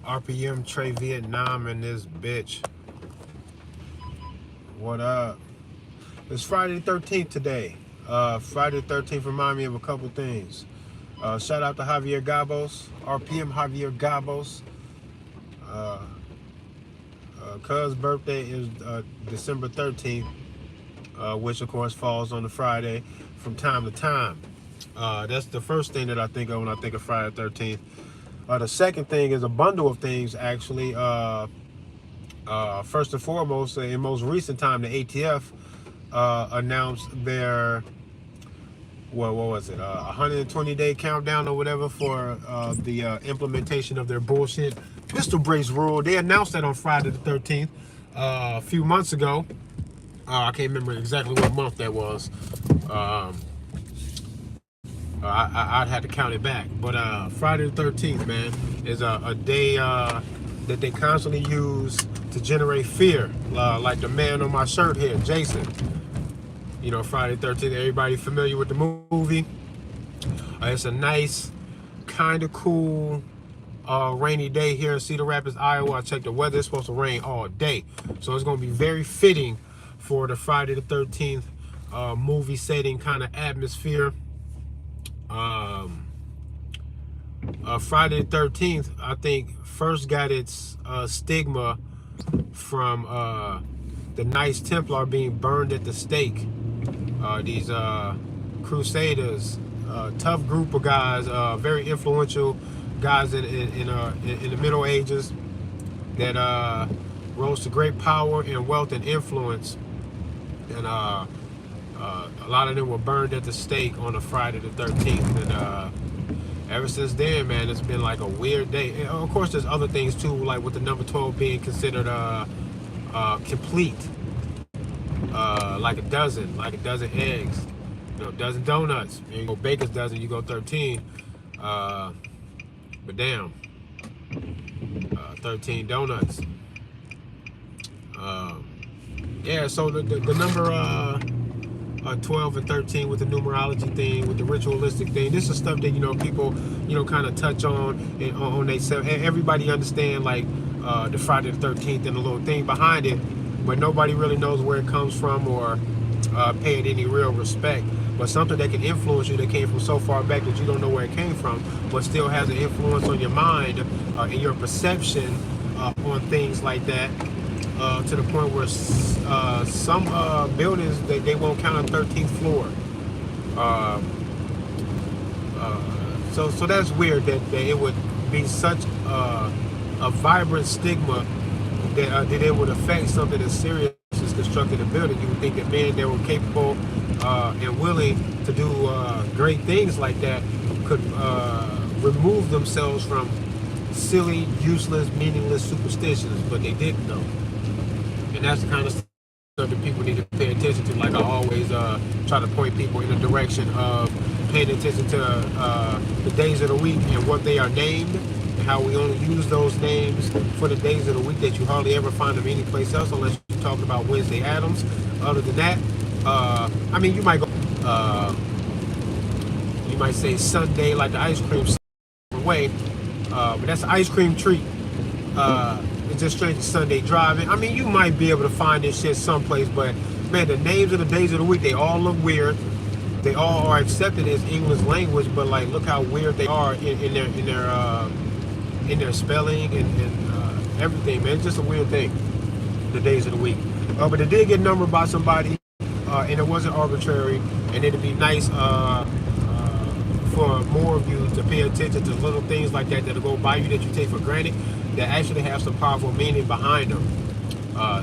RPM Trey Vietnam and this bitch. What up? It's Friday the 13th today. Friday the 13th remind me of a couple things. Shout out to Javier Gabos, RPM Javier Gabos. Uh, Cuz birthday is December 13th, which of course falls on the Friday from time to time. That's the first thing that I think of when I think of Friday the 13th. The second thing is a bundle of things, actually. First and foremost, in most recent time, the ATF announced their, what was it, 120-day countdown or whatever for the implementation of their bullshit pistol brace rule. They announced that on Friday the 13th, a few months ago. I can't remember exactly what month that was. I'd have to count it back. But Friday the 13th, man, is a day that they constantly use to generate fear. Like the man on my shirt here, Jason. You know, Friday the 13th, everybody familiar with the movie? It's a nice, kind of cool, rainy day here in Cedar Rapids, Iowa. I checked the weather. It's supposed to rain all day. So it's going to be very fitting for the Friday the 13th movie setting kind of atmosphere. Friday the 13th, I think, first got its stigma from the Knights Templar being burned at the stake. These Crusaders, tough group of guys, very influential guys in the Middle Ages that rose to great power and wealth and influence. And a lot of them were burned at the stake on a Friday the 13th. And ever since then, man, it's been like a weird day. And of course, there's other things too, like with the number 12 being considered complete. Like a dozen eggs, you know, a dozen donuts. And you go baker's dozen, you go 13. But damn, 13 donuts. Yeah, so the number 12 and 13 with the numerology thing, with the ritualistic thing. This is stuff that, you know, people, you know, kind of touch on and on they self. Everybody understand like the Friday the 13th and the little thing behind it, but nobody really knows where it comes from or pay it any real respect. But something that can influence you that came from so far back that you don't know where it came from, but still has an influence on your mind and your perception on things like that. To the point where some buildings they won't count on 13th floor. So that's weird that it would be such a vibrant stigma that it would affect something as serious as constructing a building. You would think that men that were capable and willing to do great things like that could remove themselves from silly, useless, meaningless superstitions, but they didn't know. And that's the kind of stuff that people need to pay attention to. Like I always try to point people in the direction of paying attention to the days of the week and what they are named, and how we only use those names for the days of the week that you hardly ever find them anyplace else unless you're talking about Wednesday Addams. Other than that, I mean, you might go, you might say Sunday like the ice cream way, but that's an ice cream treat. It's just straight to Sunday driving. I mean, you might be able to find this shit someplace, but man, the names of the days of the week, they all look weird. They all are accepted as English language, but like, look how weird they are in their spelling and everything, man. It's just a weird thing, the days of the week. But it did get numbered by somebody, and it wasn't arbitrary, and it'd be nice for more of you to pay attention to little things like that that'll go by you that you take for granted, that actually have some powerful meaning behind them.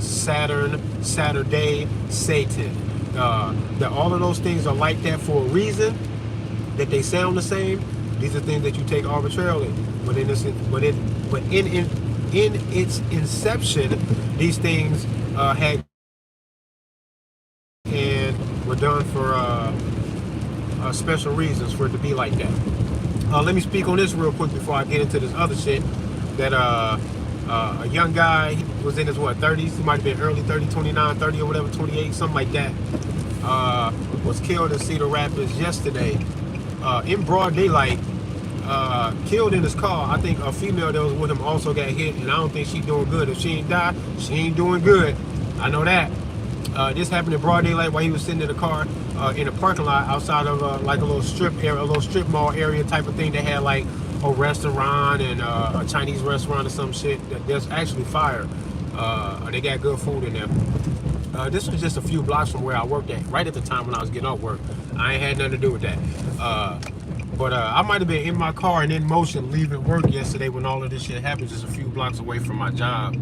Saturn, Saturday, Satan. That all of those things are like that for a reason, that they sound the same. These are things that you take arbitrarily. But in its inception, these things had and were done for special reasons for it to be like that. Let me speak on this real quick before I get into this other shit. That a young guy, he was in his 30s, he might have been early 30, 29, 30 or whatever, 28, something like that, was killed in Cedar Rapids yesterday in broad daylight killed in his car. I think a female that was with him also got hit, and I don't think she's doing good. If she ain't died, she ain't doing good. I know that. This happened in broad daylight while he was sitting in the car in a parking lot outside of like a little strip area, a little strip mall area type of thing that had like a restaurant and a Chinese restaurant or some shit. There's actually fire. They got good food in there. This was just a few blocks from where I worked at, right at the time when I was getting off work. I ain't had nothing to do with that. But I might have been in my car and in motion leaving work yesterday when all of this shit happened, just a few blocks away from my job.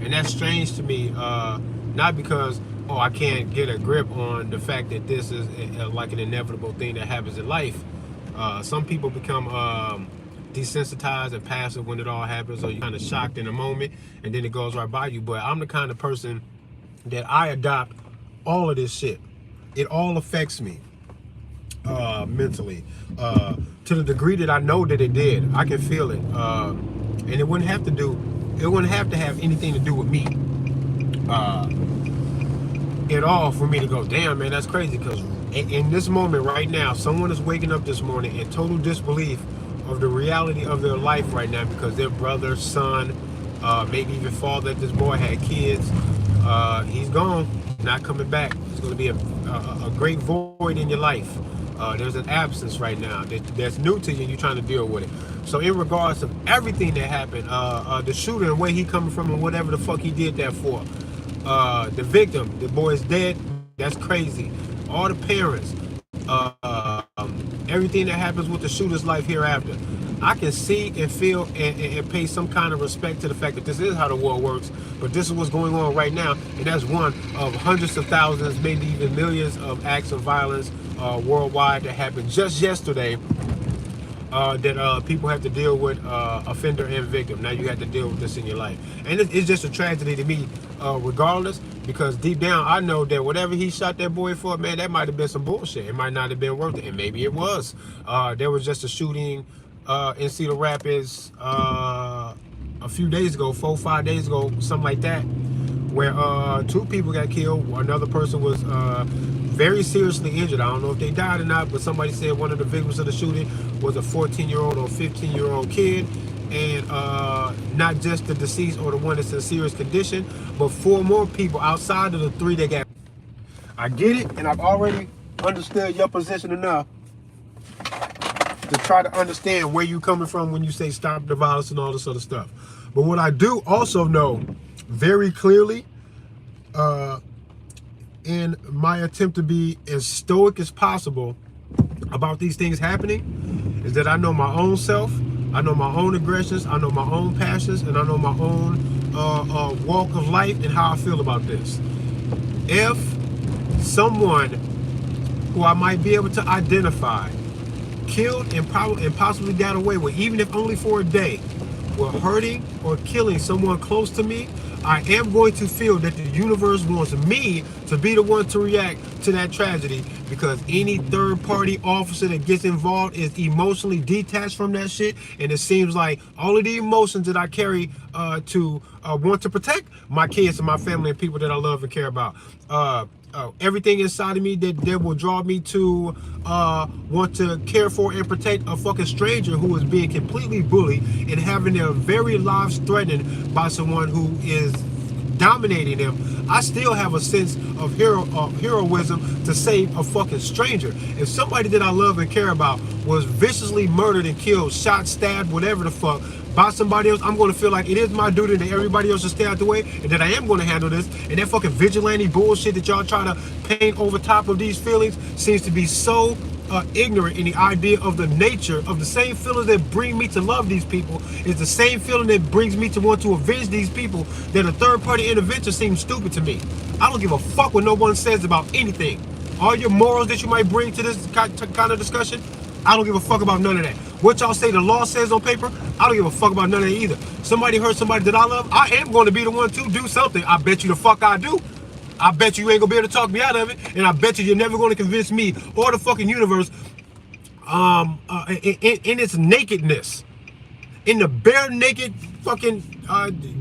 And that's strange to me, not because, oh, I can't get a grip on the fact that this is like an inevitable thing that happens in life. Some people become desensitized and passive when it all happens, or you're kind of shocked in a moment and then it goes right by you. But I'm the kind of person that I adopt all of this shit. It all affects me mentally to the degree that I know that it did. I can feel it, and it wouldn't have to have anything to do with me at all for me to go, damn, man, that's crazy. Because in this moment right now, someone is waking up this morning in total disbelief of the reality of their life right now, because their brother, son, maybe even father, this boy had kids, he's gone, not coming back. It's going to be a great void in your life. There's an absence right now that's new to you, and you're trying to deal with it. So in regards to everything that happened, the shooter and where he coming from and whatever the fuck he did that for, the victim, the boy is dead, that's crazy. All the parents, everything that happens with the shooter's life hereafter, I can see and feel and pay some kind of respect to the fact that this is how the world works, but this is what's going on right now, and that's one of hundreds of thousands, maybe even millions of acts of violence worldwide that happened just yesterday, that people have to deal with, offender and victim. Now you have to deal with this in your life, and it's just a tragedy to me, regardless, because deep down I know that whatever he shot that boy for, man, that might have been some bullshit. It might not have been worth it, and maybe it was. There was just a shooting in Cedar Rapids a few days ago, 4-5 days ago, something like that, where 2 people got killed. Another person was very seriously injured. I don't know if they died or not, but somebody said one of the victims of the shooting was a 14-year-old or 15-year-old kid, and not just the deceased or the one that's in serious condition, but 4 more people outside of the 3 that got. I get it, and I've already understood your position enough to try to understand where you're coming from when you say stop the violence and all this other stuff. But what I do also know very clearly, in my attempt to be as stoic as possible about these things happening, is that I know my own self, I know my own aggressions, I know my own passions, and I know my own walk of life and how I feel about this. If someone who I might be able to identify killed and possibly got away with, even if only for a day, were hurting or killing someone close to me, I am going to feel that the universe wants me to be the one to react to that tragedy, because any third-party officer that gets involved is emotionally detached from that shit, and it seems like all of the emotions that I carry to want to protect my kids and my family and people that I love and care about, everything inside of me that will draw me to want to care for and protect a fucking stranger who is being completely bullied and having their very lives threatened by someone who is dominating them. I still have a sense of heroism to save a fucking stranger. If somebody that I love and care about was viciously murdered and killed, shot, stabbed, whatever the fuck, by somebody else, I'm going to feel like it is my duty that everybody else should stay out the way, and that I am going to handle this. And that fucking vigilante bullshit that y'all try to paint over top of these feelings seems to be so ignorant in the idea of the nature of the same feelings that bring me to love these people is the same feeling that brings me to want to avenge these people, that a third-party intervention seems stupid to me. I don't give a fuck what no one says about anything. All your morals that you might bring to this kind of discussion, I don't give a fuck about none of that. What y'all say the law says on paper, I don't give a fuck about none of that either. Somebody hurt somebody that I love, I am going to be the one to do something. I bet you the fuck I do. I bet you ain't gonna be able to talk me out of it, and I bet you're never gonna convince me or the fucking universe in its nakedness in the bare naked fucking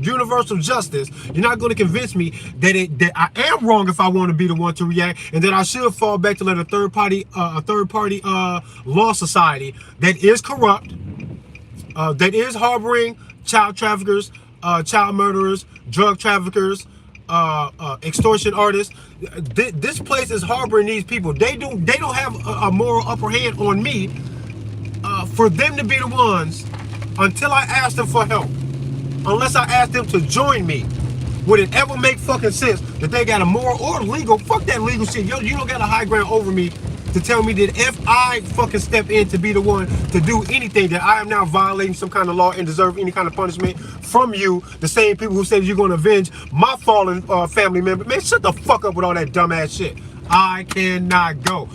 universal justice, you're not going to convince me that I am wrong if I want to be the one to react, and that I should fall back to let a third party law society that is corrupt, that is harboring child traffickers, child murderers, drug traffickers, extortion artists. This place is harboring these people. They don't have a moral upper hand on me, for them to be the ones, until I ask them for help, unless I ask them to join me. Would it ever make fucking sense that they got a moral or legal? Fuck that legal shit. Yo, you don't got a high ground over me to tell me that if I fucking step in to be the one to do anything, that I am now violating some kind of law and deserve any kind of punishment from you, the same people who said you're going to avenge my fallen family member. Man, shut the fuck up with all that dumbass shit. I cannot go.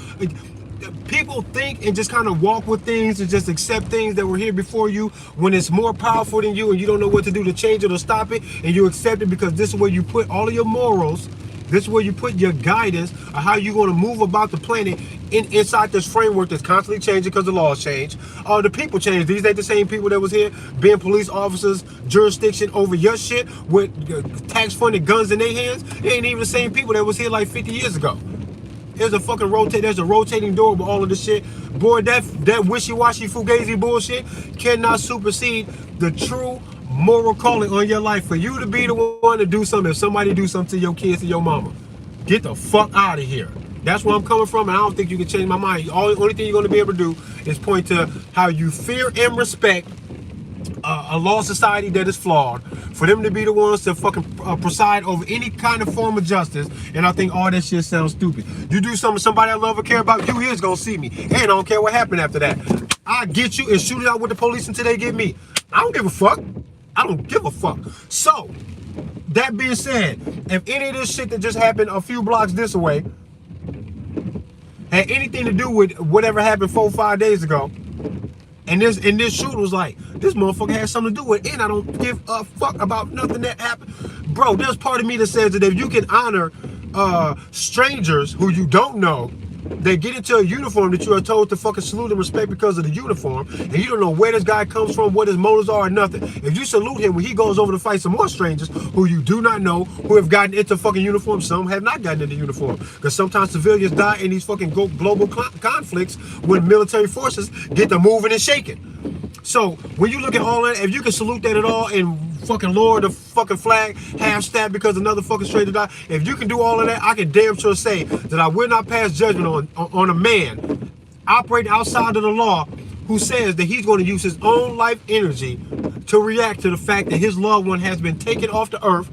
People think and just kind of walk with things and just accept things that were here before you when it's more powerful than you, and you don't know what to do to change it or stop it, and you accept it because this is where you put all of your morals. This is where you put your guidance of how you're going to move about the planet inside this framework that's constantly changing because the laws change. The people change. These ain't the same people that was here being police officers, jurisdiction over your shit with tax-funded guns in their hands. They ain't even the same people that was here like 50 years ago. There's a fucking there's a rotating door with all of this shit. Boy, that wishy-washy fugazi bullshit cannot supersede the true moral calling on your life for you to be the one to do something if somebody do something to your kids and your mama. Get the fuck out of here. That's where I'm coming from, and I don't think you can change my mind. Only thing you're going to be able to do is point to how you fear and respect a law society that is flawed, for them to be the ones to fucking preside over any kind of form of justice. And I think all that shit sounds stupid. You do something somebody I love or care about, you is gonna see me, and I don't care what happened after that. I get you and shoot it out with the police until they get me. I don't give a fuck. I don't give a fuck. So that being said, if any of this shit that just happened a few blocks this way had anything to do with whatever happened 4 or 5 days ago, and this shooter was like, this motherfucker has something to do with it, and I don't give a fuck about nothing that happened. Bro, there's part of me that says that if you can honor strangers who you don't know, they get into a uniform that you are told to fucking salute and respect because of the uniform, and you don't know where this guy comes from, what his motives are, or nothing. If you salute him when he goes over to fight some more strangers who you do not know, who have gotten into fucking uniform, some have not gotten into uniform, because sometimes civilians die in these fucking global conflicts when military forces get to moving and shaking. So when you look at all that, if you can salute that at all and fucking lower the fucking flag, half stab because another fucking stranger died, if you can do all of that, I can damn sure say that I will not pass judgment on a man operating outside of the law who says that he's going to use his own life energy to react to the fact that his loved one has been taken off the earth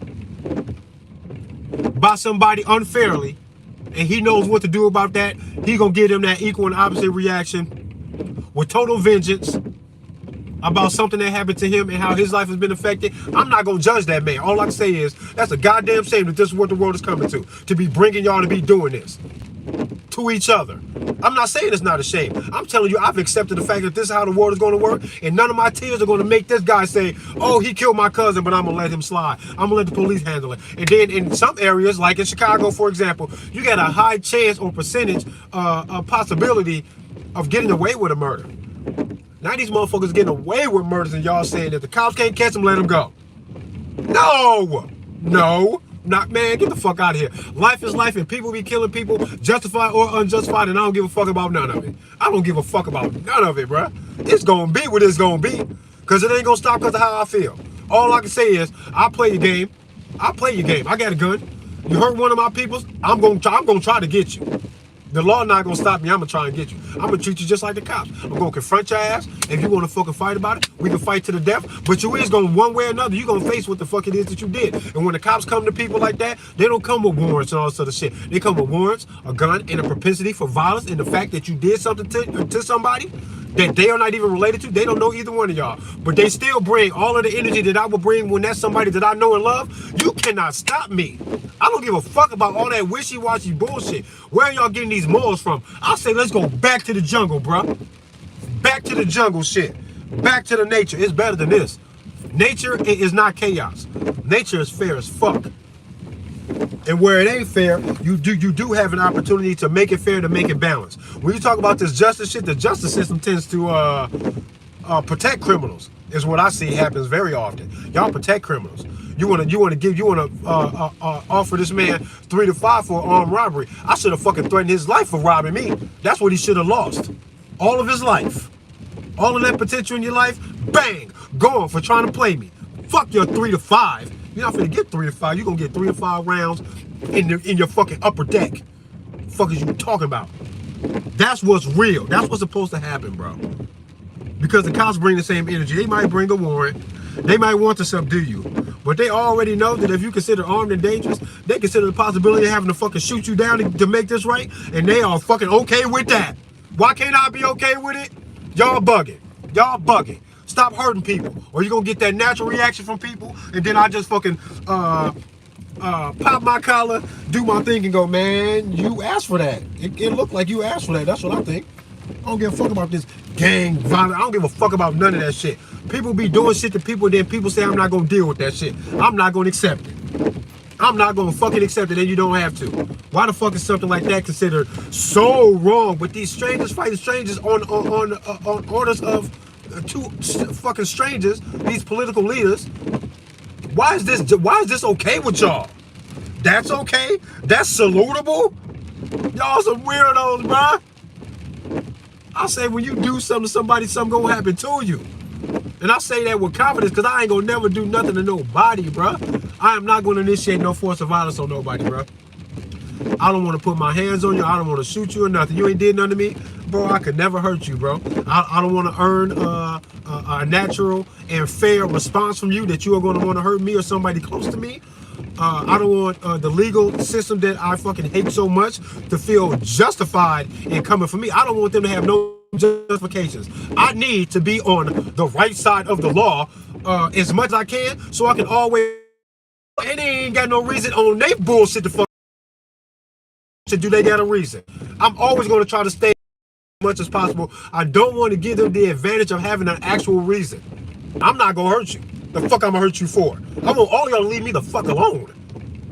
by somebody unfairly, and he knows what to do about that. He gonna give them that equal and opposite reaction with total vengeance about something that happened to him and how his life has been affected. I'm not gonna judge that man. All I can say is that's a goddamn shame that this is what the world is coming to be bringing y'all to be doing this to each other. I'm not saying it's not a shame. I'm telling you, I've accepted the fact that this is how the world is going to work, and none of my tears are going to make this guy say, oh, he killed my cousin, but I'm going to let him slide. I'm going to let the police handle it. And then in some areas, like in Chicago, for example, you got a high chance or percentage, a possibility of getting away with a murder. Now these motherfuckers getting away with murders, and y'all saying that the cops can't catch them, let them go. No. Not, man, get the fuck out of here. Life is life, and people be killing people, justified or unjustified, and I don't give a fuck about none of it. I don't give a fuck about none of it, bruh. It's gonna be what it's gonna be, because it ain't gonna stop because of how I feel. All I can say is, I play your game. I play your game. I got a gun. You hurt one of my peoples, I'm gonna try to get you. The law not gonna stop me. I'm gonna try and get you. I'm gonna treat you just like the cops. I'm gonna confront your ass. If you wanna fucking fight about it, we can fight to the death. But you is gonna, one way or another, you gonna face what the fuck it is that you did. And when the cops come to people like that, they don't come with warrants and all this other shit. They come with warrants, a gun, and a propensity for violence, and the fact that you did something to somebody that they are not even related to. They don't know either one of y'all, but they still bring all of the energy that I would bring when that's somebody that I know and love. You cannot stop me. I don't give a fuck about all that wishy-washy bullshit. Where are y'all getting these morals from? I say let's go back to the jungle, bruh. Back to the jungle shit. Back to the nature. It's better than this. Nature is not chaos. Nature is fair as fuck. And where it ain't fair, you do have an opportunity to make it fair, to make it balanced. When you talk about this justice shit, the justice system tends to protect criminals. is what I see happens very often. Y'all protect criminals. You want to offer this man 3 to 5 for armed robbery. I should have fucking threatened his life for robbing me. That's what he should have lost. All of his life. All of that potential in your life, bang, gone for trying to play me. Fuck your 3 to 5. You're not gonna get 3 to 5. You're gonna get 3 to 5 rounds in your fucking upper deck. Fuck is you talking about? That's what's real. That's what's supposed to happen, bro. Because the cops bring the same energy. They might bring a warrant. They might want to subdue you. But they already know that if you consider armed and dangerous, they consider the possibility of having to fucking shoot you down to make this right. And they are fucking okay with that. Why can't I be okay with it? Y'all bugging. Y'all bugging. Stop hurting people. Or you're going to get that natural reaction from people. And then I just fucking pop my collar, do my thing, and go, man, you asked for that. It looked like you asked for that. That's what I think. I don't give a fuck about this gang violence. I don't give a fuck about none of that shit. People be doing shit to people, and then people say I'm not gonna deal with that shit. I'm not gonna accept it. I'm not gonna fucking accept it, and you don't have to. Why the fuck is something like that considered so wrong? But these strangers fighting strangers on orders of two fucking strangers, these political leaders. Why is this okay with y'all? That's okay? That's salutable? Y'all some weirdos, bruh. I say when you do something to somebody, something gonna happen to you. And I say that with confidence because I ain't gonna never do nothing to nobody, bruh. I am not gonna initiate no force of violence on nobody, bruh. I don't want to put my hands on you. I don't want to shoot you or nothing. You ain't did nothing to me, bro. I could never hurt you, bro. I don't want to earn a natural and fair response from you that you are going to want to hurt me or somebody close to me. I don't want the legal system that I fucking hate so much to feel justified in coming for me. I don't want them to have no justifications. I need to be on the right side of the law as much as I can so I can always, and they ain't got no reason on they bullshit to fuck. Do they got a reason? I'm always going to try to stay as much as possible. I don't want to give them the advantage of having an actual reason. I'm not going to hurt you. The fuck I'm going to hurt you for? I want all y'all to leave me the fuck alone.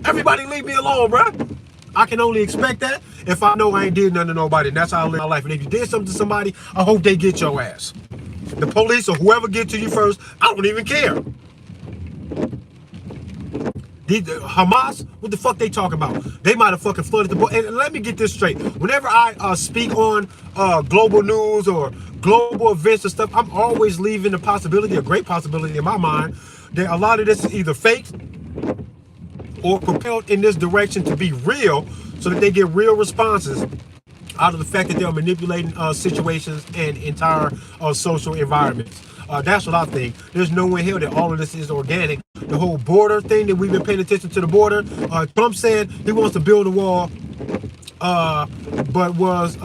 Everybody leave me alone, bruh. I can only expect that if I know I ain't did nothing to nobody. And that's how I live my life. And if you did something to somebody, I hope they get your ass. The police or whoever get to you first, I don't even care. Hamas, what the fuck they talking about? They might have fucking flooded the boat. And let me get this straight. Whenever I speak on global news or global events and stuff, I'm always leaving the possibility, a great possibility in my mind, that a lot of this is either fake or propelled in this direction to be real so that they get real responses out of the fact that they're manipulating situations and entire social environments. That's what I think. There's no way in hell that all of this is organic. The whole border thing that we've been paying attention to the border. Trump said he wants to build a wall, but was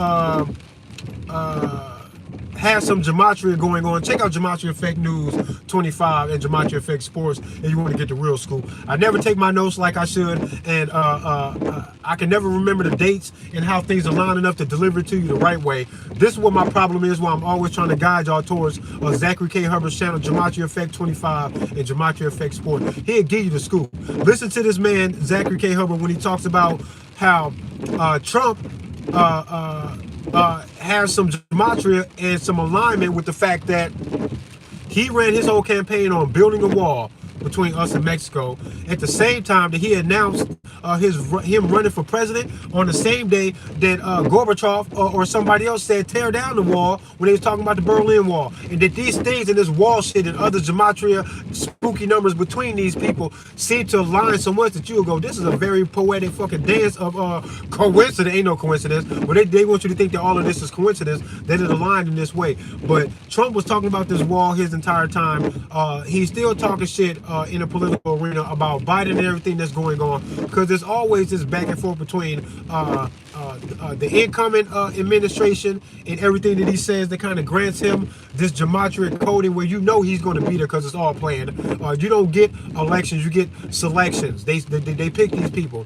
has some gematria going on. Check out Gematria Effect News 25 and Gematria Effect Sports if you want to get the real scoop. I never take my notes like I should, and I can never remember the dates and how things are lining up to deliver it to you the right way. This is what my problem is, why I'm always trying to guide y'all towards Zachary K. Hubert's channel, Gematria Effect 25 and Gematria Effect Sport. He'll give you the scoop. Listen to this man, Zachary K. Hubbard, when he talks about how Trump has some gematria and some alignment with the fact that he ran his whole campaign on building a wall between us and Mexico at the same time that he announced him running for president on the same day that Gorbachev or somebody else said tear down the wall when they was talking about the Berlin Wall, and that these things and this wall shit and other gematria spooky numbers between these people seem to align so much that you'll go, this is a very poetic fucking dance of coincidence. Ain't no coincidence, but they want you to think that all of this is coincidence, that it aligned in this way. But Trump was talking about this wall his entire time. He's still talking shit in the political arena about Biden and everything that's going on, because there's always this back and forth between the incoming administration and everything that he says that kind of grants him this gematria coding where you know he's going to be there because it's all planned. You don't get elections, you get selections. They pick these people.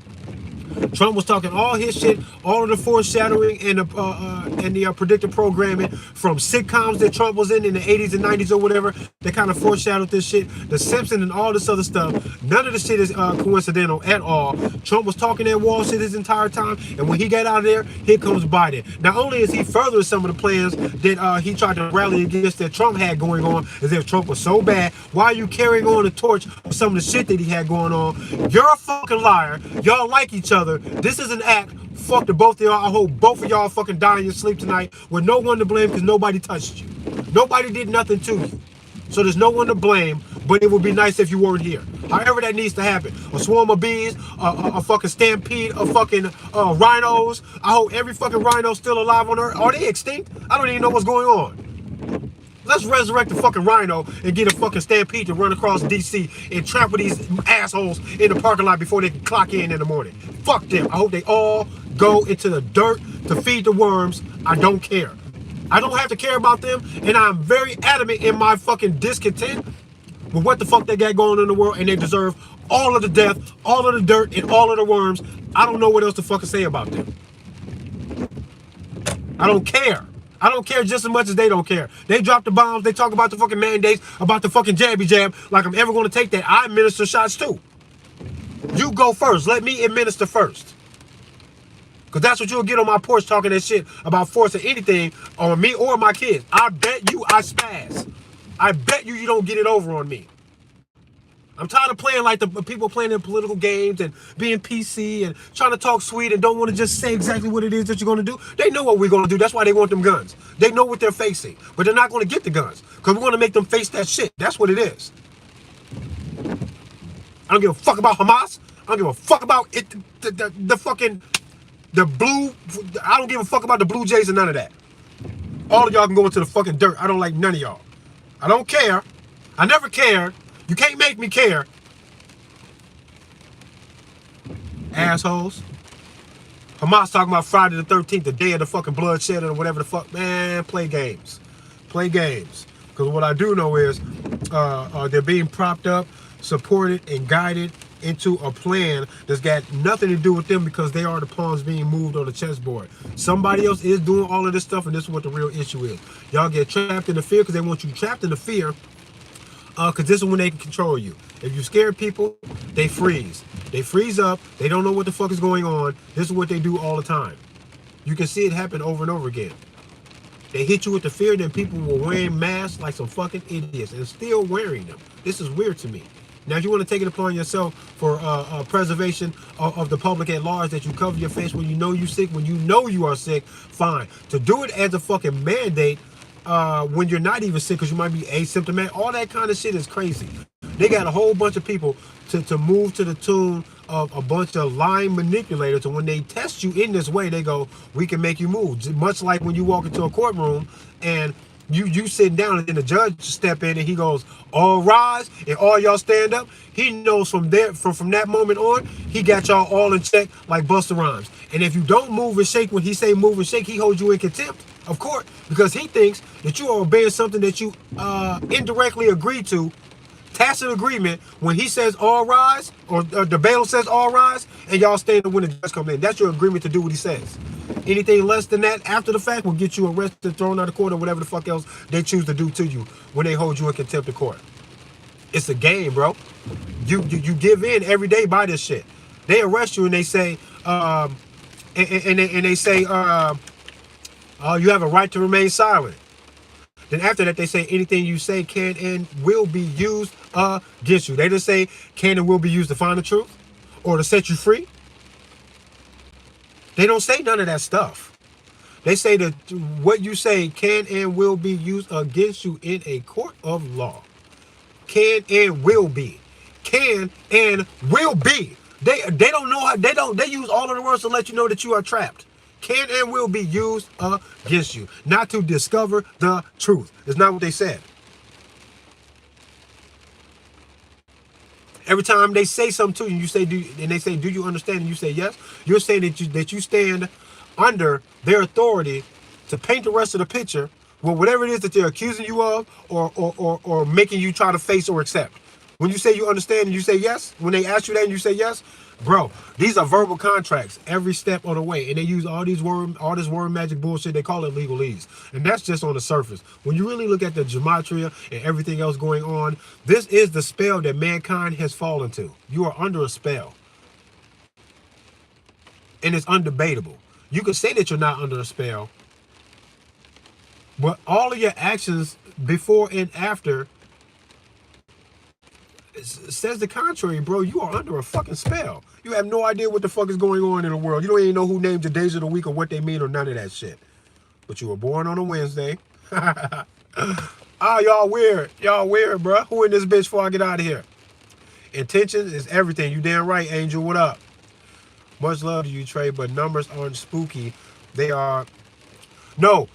Trump was talking all his shit, all of the foreshadowing and the predictive programming from sitcoms that Trump was in the 80s and 90s or whatever. They kind of foreshadowed this shit. The Simpsons and all this other stuff. None of the shit is coincidental at all. Trump was talking at Wall Street his entire time, and when he got out of there, here comes Biden. Not only is he furthering some of the plans that he tried to rally against that Trump had going on, as if Trump was so bad, why are you carrying on the torch of some of the shit that he had going on? You're a fucking liar. Y'all like each other. This is an act. Fuck the both of y'all. I hope both of y'all fucking die in your sleep tonight with no one to blame because nobody touched you. Nobody did nothing to you. So there's no one to blame, but it would be nice if you weren't here. However that needs to happen. A swarm of bees, a fucking stampede of fucking rhinos. I hope every fucking rhino still alive on Earth. Are they extinct? I don't even know what's going on. Let's resurrect the fucking rhino and get a fucking stampede to run across DC and trample these assholes in the parking lot before they can clock in the morning. Fuck them. I hope they all go into the dirt to feed the worms. I don't care. I don't have to care about them, and I'm very adamant in my fucking discontent with what the fuck they got going on in the world, and they deserve all of the death, all of the dirt, and all of the worms. I don't know what else to fucking say about them. I don't care. I don't care just as much as they don't care. They drop the bombs. They talk about the fucking mandates, about the fucking jabby jab, like I'm ever going to take that. I administer shots too. You go first. Let me administer first. Because that's what you'll get on my porch talking that shit about forcing anything on me or my kids. I bet you I spaz. I bet you don't get it over on me. I'm tired of playing like the people playing in political games and being PC and trying to talk sweet and don't want to just say exactly what it is that you're going to do. They know what we're going to do. That's why they want them guns. They know what they're facing. But they're not going to get the guns because we're going to make them face that shit. That's what it is. I don't give a fuck about Hamas. I don't give a fuck about it. The fucking... The blue... I don't give a fuck about the Blue Jays and none of that. All of y'all can go into the fucking dirt. I don't like none of y'all. I don't care. I never cared. You can't make me care. Assholes. Hamas talking about Friday the 13th, the day of the fucking bloodshed or whatever the fuck. Man, play games. Play games. Because what I do know is they're being propped up, supported, and guided into a plan that's got nothing to do with them because they are the pawns being moved on the chessboard. Somebody else is doing all of this stuff, and this is what the real issue is. Y'all get trapped in the fear because they want you trapped in the fear because this is when they can control you. If you scare people, they freeze. They freeze up. They don't know what the fuck is going on. This is what they do all the time. You can see it happen over and over again. They hit you with the fear, then people will wear masks like some fucking idiots and still wearing them. This is weird to me. Now, if you want to take it upon yourself for preservation of the public at large, that you cover your face when you know you're sick, when you know you are sick, fine. To do it as a fucking mandate when you're not even sick because you might be asymptomatic, all that kind of shit is crazy. They got a whole bunch of people to move to the tune of a bunch of lying manipulators. And when they test you in this way, they go, we can make you move. Much like when you walk into a courtroom and you sitting down and then the judge step in and he goes, all rise, and all y'all stand up. He knows from there, from that moment on, he got y'all all in check like Busta Rhymes. And if you don't move and shake when he say move and shake, he holds you in contempt of court because he thinks that you are obeying something that you indirectly agree to, tacit agreement. When he says all rise, or the bailiff says all rise, and y'all stand up when the judge comes in. That's your agreement to do what he says. Anything less than that after the fact will get you arrested, thrown out of court, or whatever the fuck else they choose to do to you when they hold you in contempt of court. It's a game, bro. You give in every day by this shit. They arrest you and they say, and they say, you have a right to remain silent. Then after that, they say anything you say can and will be used against you. They just say can and will be used to find the truth or to set you free. They don't say none of that stuff. They say that what you say can and will be used against you in a court of law. Can and will be. Can and will be. They don't know how, they use all of the words to let you know that you are trapped. Can and will be used against you. Not to discover the truth. It's not what they said. Every time they say something to you, you say, and they say, do you understand? And you say yes. You're saying that you stand under their authority to paint the rest of the picture with whatever it is that they're accusing you of or making you try to face or accept. When you say you understand and you say yes, when they ask you that and you say yes, Bro, these are verbal contracts every step of the way, and they use all this word magic bullshit. They call it legalese, and that's just on the surface. When you really look at the gematria and everything else going on, this is the spell that mankind has fallen to. You are under a spell, and it's undebatable. You can say that you're not under a spell, but all of your actions before and after says the contrary, bro. You are under a fucking spell. You have no idea what the fuck is going on in the world. You don't even know who named your days of the week or what they mean or none of that shit. But you were born on a Wednesday. Y'all weird. Y'all weird, bro. Who in this bitch before I get out of here? Intention is everything. You damn right, Angel. What up? Much love to you, Trey, but numbers aren't spooky. They are... No,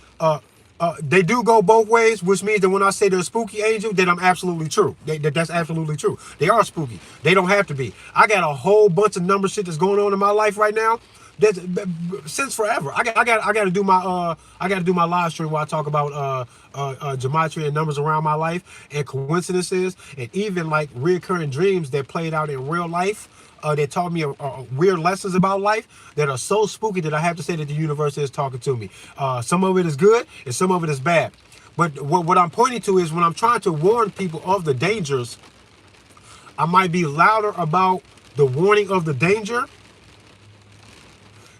they do go both ways, which means that when I say they're spooky, Angel, then I'm absolutely true. That's absolutely true. They are spooky. They don't have to be. I got a whole bunch of number shit that's going on in my life right now. That's since forever. I got to do my live stream where I talk about gematria and numbers around my life and coincidences and even like reoccurring dreams that played out in real life. That taught me weird lessons about life that are so spooky that I have to say that the universe is talking to me. Some of it is good and some of it is bad. But what I'm pointing to is when I'm trying to warn people of the dangers, I might be louder about the warning of the danger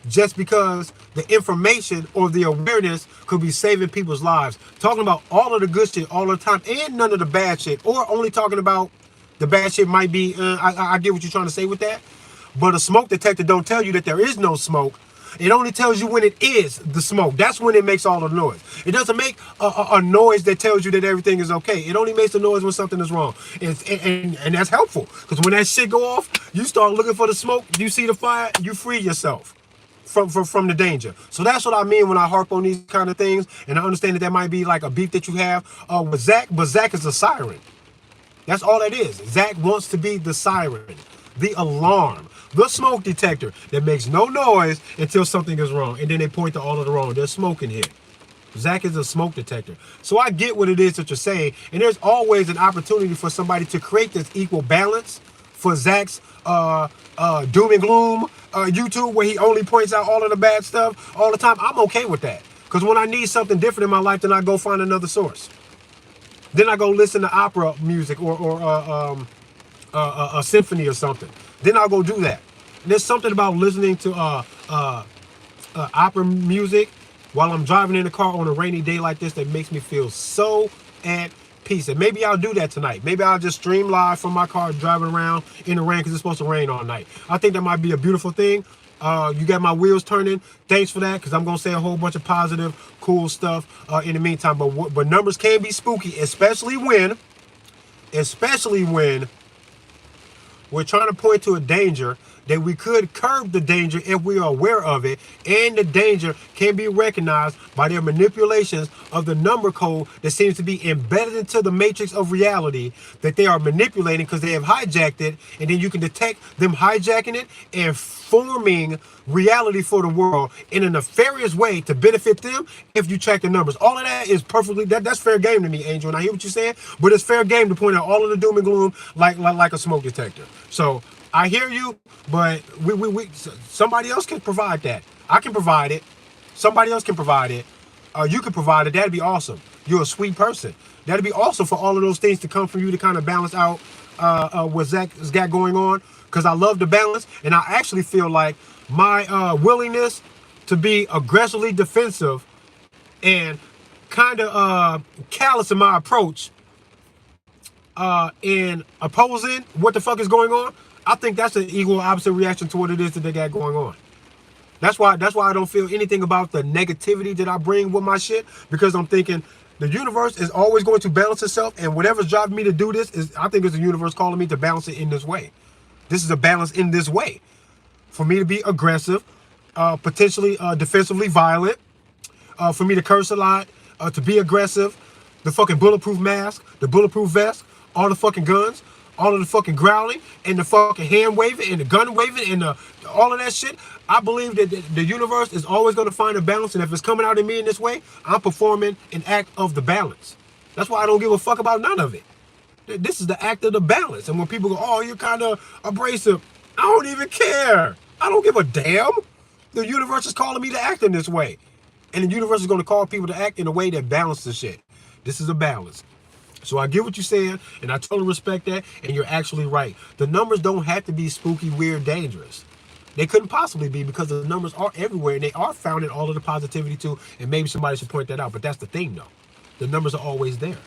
just because the information or the awareness could be saving people's lives. Talking about all of the good shit all the time and none of the bad shit, or only talking about the bad shit might be, I get what you're trying to say with that. But a smoke detector don't tell you that there is no smoke. It only tells you when it is the smoke. That's when it makes all the noise. It doesn't make a noise that tells you that everything is okay. It only makes the noise when something is wrong. And that's helpful. Because when that shit go off, you start looking for the smoke, you see the fire, you free yourself from the danger. So that's what I mean when I harp on these kind of things. And I understand that that might be like a beef that you have with Zach, but Zach is a siren. That's all that is. Zach wants to be the siren, the alarm, the smoke detector that makes no noise until something is wrong. And then they point to all of the wrong. There's smoke in here. Zach is a smoke detector. So I get what it is that you're saying. And there's always an opportunity for somebody to create this equal balance for Zach's doom and gloom YouTube, where he only points out all of the bad stuff all the time. I'm okay with that. Because when I need something different in my life, then I go find another source. Then I go listen to opera music or a symphony or something. Then I'll go do that. And there's something about listening to opera music while I'm driving in the car on a rainy day like this that makes me feel so at peace. And maybe I'll do that tonight. Maybe I'll just stream live from my car driving around in the rain because it's supposed to rain all night. I think that might be a beautiful thing. You got my wheels turning. Thanks for that, because I'm going to say a whole bunch of positive, cool stuff in the meantime. But numbers can be spooky, especially when we're trying to point to a danger that we could curb the danger if we are aware of it, and the danger can be recognized by their manipulations of the number code that seems to be embedded into the matrix of reality that they are manipulating because they have hijacked it, and then you can detect them hijacking it and forming reality for the world in a nefarious way to benefit them if you check the numbers. All of that is perfectly, that's fair game to me, Angel, and I hear what you're saying, but it's fair game to point out all of the doom and gloom like a smoke detector. So I hear you, but we somebody else can provide that. I can provide it. Somebody else can provide it. You can provide it. That'd be awesome. You're a sweet person. That'd be awesome for all of those things to come from you to kind of balance out what Zach's got going on. Because I love the balance, and I actually feel like my willingness to be aggressively defensive and kind of callous in my approach in opposing what the fuck is going on, I think that's an equal opposite reaction to what it is that they got going on. That's why I don't feel anything about the negativity that I bring with my shit, because I'm thinking the universe is always going to balance itself, and whatever's driving me to do this is, I think it's the universe calling me to balance it in this way. This is a balance in this way. For me to be aggressive, potentially defensively violent, for me to curse a lot, to be aggressive, the fucking bulletproof mask, the bulletproof vest, all the fucking guns, all of the fucking growling, and the fucking hand waving, and the gun waving, and all of that shit. I believe that the universe is always going to find a balance, and if it's coming out of me in this way, I'm performing an act of the balance. That's why I don't give a fuck about none of it. This is the act of the balance. And when people go, oh, you're kind of abrasive, I don't even care. I don't give a damn. The universe is calling me to act in this way. And the universe is going to call people to act in a way that balances shit. This is a balance. So I get what you're saying, and I totally respect that, and you're actually right. The numbers don't have to be spooky, weird, dangerous. They couldn't possibly be because the numbers are everywhere, and they are found in all of the positivity too, and maybe somebody should point that out, but that's the thing, though. The numbers are always there.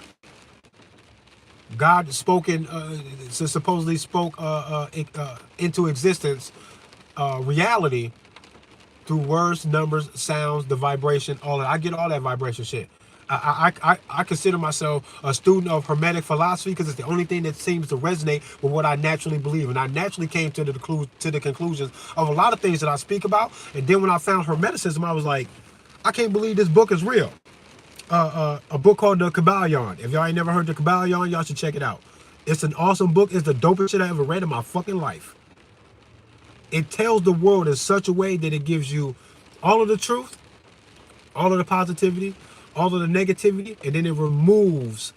God supposedly spoke into existence reality through words, numbers, sounds, the vibration, all that. I get all that vibration shit. I consider myself a student of Hermetic philosophy because it's the only thing that seems to resonate with what I naturally believe. And I naturally came to the conclusions of a lot of things that I speak about. And then when I found Hermeticism, I was like, I can't believe this book is real. A book called The Kybalion. If y'all ain't never heard The Kybalion, y'all should check it out. It's an awesome book. It's the dopest shit I ever read in my fucking life. It tells the world in such a way that it gives you all of the truth, all of the positivity, all of the negativity, and then it removes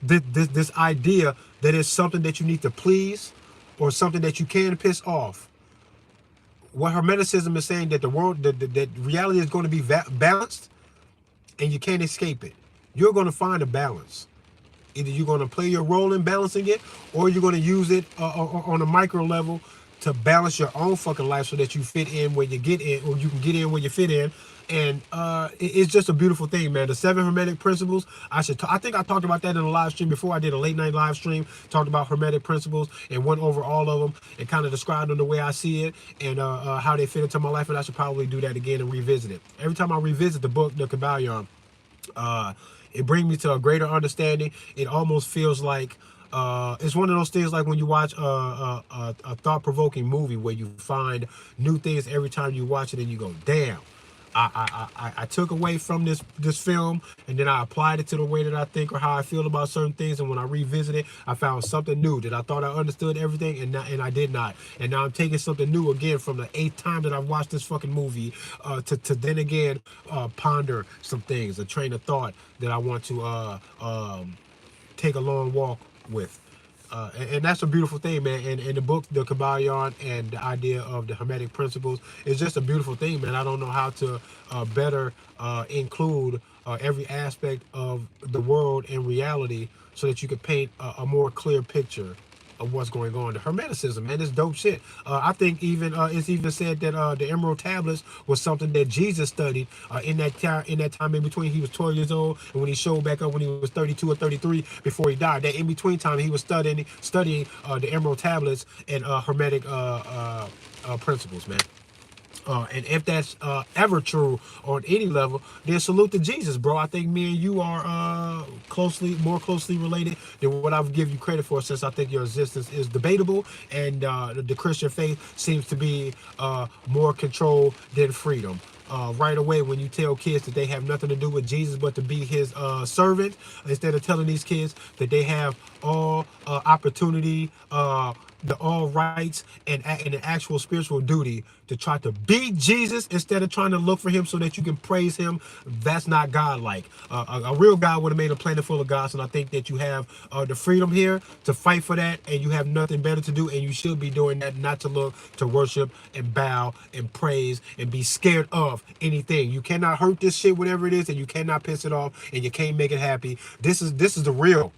this idea that it's something that you need to please or something that you can piss off. What Hermeticism is saying that the world, that reality is going to be balanced, and you can't escape it. You're going to find a balance. Either you're going to play your role in balancing it, or you're going to use it on a micro level to balance your own fucking life so that you fit in where you get in, or you can get in where you fit in. And it's just a beautiful thing, man. The 7 Hermetic Principles. I think I talked about that in a live stream before. I did a late night live stream, talked about Hermetic Principles and went over all of them and kind of described them the way I see it and how they fit into my life. And I should probably do that again and revisit it. Every time I revisit the book, The Kybalion, it brings me to a greater understanding. It almost feels like it's one of those things like when you watch a thought-provoking movie where you find new things every time you watch it and you go, damn. I took away from this film and then I applied it to the way that I think or how I feel about certain things, and when I revisit it, I found something new that I thought I understood everything and I did not. And now I'm taking something new again from the 8th time that I've watched this fucking movie to then again ponder some things, a train of thought that I want to take a long walk with. And that's a beautiful thing, man. And the book, The Kybalion, and the idea of the Hermetic Principles is just a beautiful thing, man. I don't know how to better include every aspect of the world and reality so that you could paint a more clear picture of what's going on. The Hermeticism, man, is dope shit. I think even it's even said that the Emerald Tablets was something that Jesus studied in that time in between. He was 12 years old, and when he showed back up when he was 32 or 33 before he died, that in between time he was studying the Emerald Tablets and Hermetic principles, man. And if that's ever true on any level, then salute to Jesus, bro. I think me and you are more closely related than what I would give you credit for, since I think your existence is debatable, and the Christian faith seems to be more control than freedom. Right away, when you tell kids that they have nothing to do with Jesus but to be his servant, instead of telling these kids that they have all opportunity, the all rights, and an actual spiritual duty to try to be Jesus instead of trying to look for him so that you can praise him, that's not God-like. A real God would have made a planet full of gods, and I think that you have the freedom here to fight for that, and you have nothing better to do, and you should be doing that, not to look to worship and bow and praise and be scared of anything. You cannot hurt this shit, whatever it is, and you cannot piss it off, and you can't make it happy. This is the real.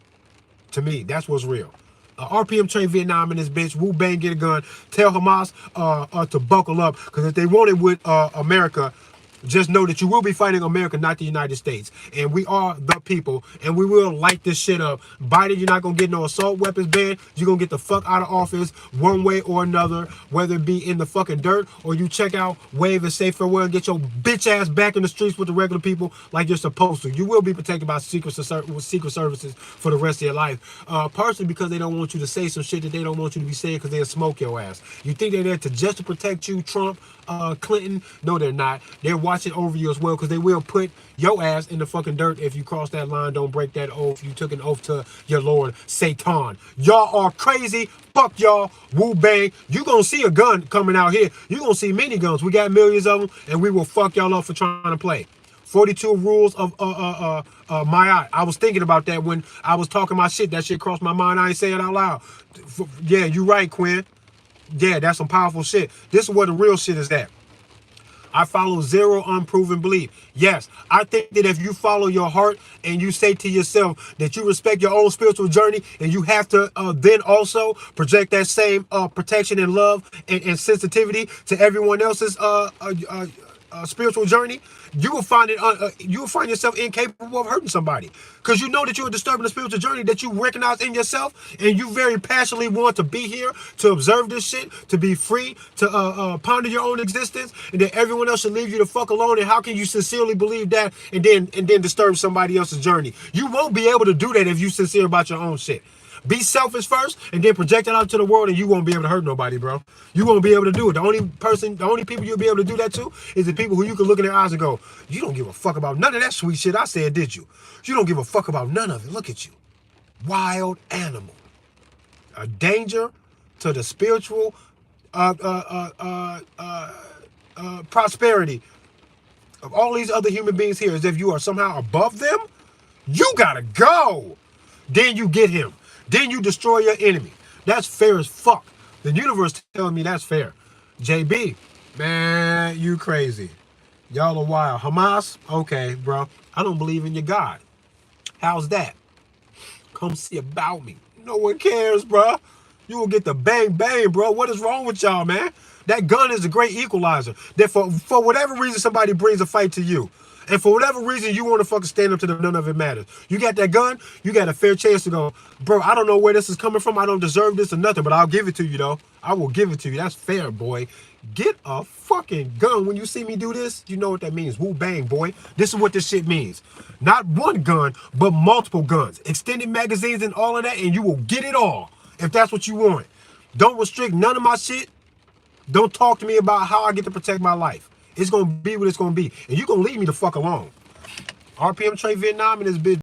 To me, that's what's real. RPM train Vietnam in this bitch. Wu Bang, get a gun. Tell Hamas to buckle up, because if they want it with America, just know that you will be fighting America, not the United States. And we are the people, and we will light this shit up. Biden, you're not going to get no assault weapons ban. You're going to get the fuck out of office one way or another, whether it be in the fucking dirt or you check out, wave and say farewell and get your bitch ass back in the streets with the regular people like you're supposed to. You will be protected by secret services for the rest of your life. Partially because they don't want you to say some shit that they don't want you to be saying, because they'll smoke your ass. You think they're there just to protect you, Trump, Clinton? No, they're not. They're watching over you as well, because they will put your ass in the fucking dirt if you cross that line, don't break that oath. You took an oath to your Lord, Satan. Y'all are crazy. Fuck y'all. Wu Bang. You gonna see a gun coming out here. You gonna see many guns. We got millions of them, and we will fuck y'all up for trying to play. 42 rules of my eye. I was thinking about that when I was talking my shit. That shit crossed my mind. I ain't saying it out loud. Yeah, you right, Quinn. Yeah, that's some powerful shit. This is where the real shit is at. I follow zero unproven belief. Yes, I think that if you follow your heart and you say to yourself that you respect your own spiritual journey, and you have to then also project that same protection and love and sensitivity to everyone else's spiritual journey, you will find it. You will find yourself incapable of hurting somebody, because you know that you are disturbing the spiritual journey that you recognize in yourself, and you very passionately want to be here to observe this shit, to be free, to ponder your own existence, and that everyone else should leave you the fuck alone. And how can you sincerely believe that and then disturb somebody else's journey? You won't be able to do that if you sincere about your own shit. Be selfish first and then project it out to the world, and you won't be able to hurt nobody, bro. You won't be able to do it. The only people you'll be able to do that to is the people who you can look in their eyes and go, you don't give a fuck about none of that sweet shit I said, did you? You don't give a fuck about none of it. Look at you. Wild animal. A danger to the spiritual prosperity of all these other human beings here, as if you are somehow above them. You gotta go. Then you get him. Then you destroy your enemy. That's fair as fuck. The universe telling me that's fair. JB, man, you crazy. Y'all are wild. Hamas, okay, bro. I don't believe in your God. How's that? Come see about me. No one cares, bro. You will get the bang bang, bro. What is wrong with y'all, man? That gun is a great equalizer. That for whatever reason somebody brings a fight to you, and for whatever reason you want to fucking stand up to them, none of it matters. You got that gun, you got a fair chance to go, bro, I don't know where this is coming from. I don't deserve this or nothing, but I'll give it to you, though. I will give it to you. That's fair, boy. Get a fucking gun. When you see me do this, you know what that means. Woo bang, boy. This is what this shit means. Not one gun, but multiple guns. Extended magazines and all of that, and you will get it all if that's what you want. Don't restrict none of my shit. Don't talk to me about how I get to protect my life. It's going to be what it's going to be. And you're going to leave me the fuck alone. RPM Trey Vietnam and this bitch.